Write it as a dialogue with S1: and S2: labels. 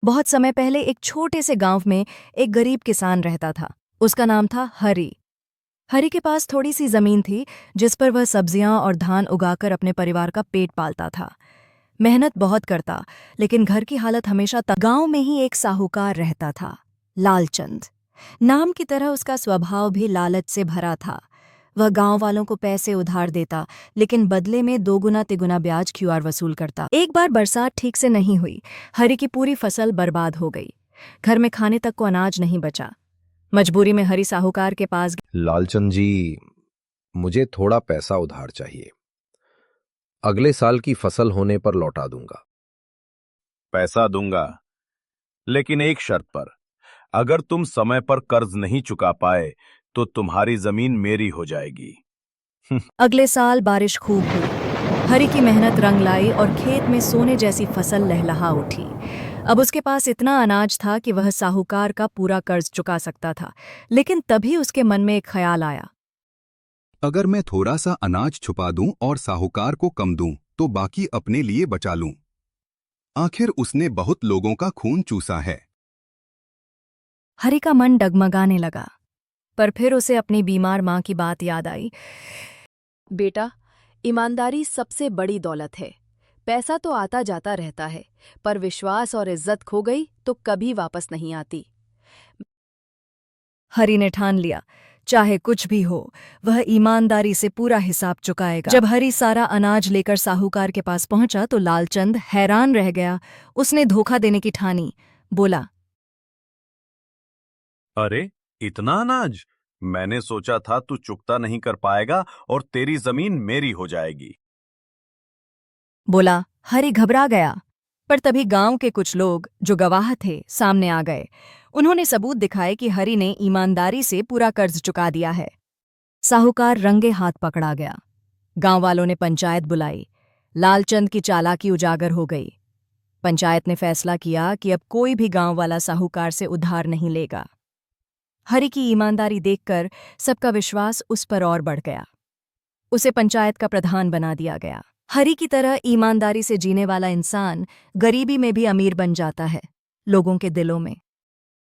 S1: बहुत समय पहले एक छोटे से गांव में एक गरीब किसान रहता था। उसका नाम था हरी। हरी के पास थोड़ी सी जमीन थी जिस पर वह सब्जियां और धान उगाकर अपने परिवार का पेट पालता था। मेहनत बहुत करता, लेकिन घर की हालत हमेशा गांव में ही एक साहूकार रहता था, लालचंद। नाम की तरह उसका स्वभाव भी लालच से भरा था। वह गांव वालों को पैसे उधार देता, लेकिन बदले में दोगुना तिगुना ब्याज क्यूआर वसूल करता। एक बार बरसात ठीक से नहीं हुई, हरी की पूरी फसल बर्बाद हो गई। घर में खाने तक को अनाज नहीं बचा। मजबूरी में हरी साहूकार के पास
S2: लालचंद जी, मुझे थोड़ा पैसा उधार चाहिए। अगले साल की फसल होने पर लौटा दूंगा।
S3: पैसा दूंगा, लेकिन एक शर्त पर। अगर तुम समय पर कर्ज नहीं चुका पाए तो तुम्हारी जमीन मेरी हो जाएगी।
S1: अगले साल बारिश खूब हुई। हरी की मेहनत रंग लाई और खेत में सोने जैसी फसल लहलहा उठी। अब उसके पास इतना अनाज था कि वह साहूकार का पूरा कर्ज चुका सकता था। लेकिन तभी उसके मन में एक ख्याल आया।
S4: अगर मैं थोड़ा सा अनाज छुपा दूं और साहूकार को कम दूं, तो बाकी अपने लिए बचा लूं। आखिर उसने बहुत लोगों का खून चूसा है।
S1: हरी का मन डगमगाने लगा, पर फिर उसे अपनी बीमार मां की बात याद आई।
S5: बेटा, ईमानदारी सबसे बड़ी दौलत है। पैसा तो आता जाता रहता है, पर विश्वास और इज्जत खो गई तो कभी वापस नहीं आती।
S1: हरी ने ठान लिया, चाहे कुछ भी हो, वह ईमानदारी से पूरा हिसाब चुकाएगा। जब हरी सारा अनाज लेकर साहूकार के पास पहुंचा तो लालचंद हैरान रह गया। उसने धोखा देने की ठानी। बोला,
S3: अरे, इतना अनाज! मैंने सोचा था तू चुकता नहीं कर पाएगा और तेरी जमीन मेरी हो जाएगी।
S1: बोला। हरी घबरा गया, पर तभी गांव के कुछ लोग जो गवाह थे सामने आ गए। उन्होंने सबूत दिखाए कि हरी ने ईमानदारी से पूरा कर्ज चुका दिया है। साहूकार रंगे हाथ पकड़ा गया। गांव वालों ने पंचायत बुलाई। लालचंद की चालाकी उजागर हो गई। पंचायत ने फैसला किया कि अब कोई भी गांव वाला साहूकार से उधार नहीं लेगा। हरी की ईमानदारी देखकर सबका विश्वास उस पर और बढ़ गया। उसे पंचायत का प्रधान बना दिया गया। हरी की तरह ईमानदारी से जीने वाला इंसान गरीबी में भी अमीर बन जाता है, लोगों के दिलों में।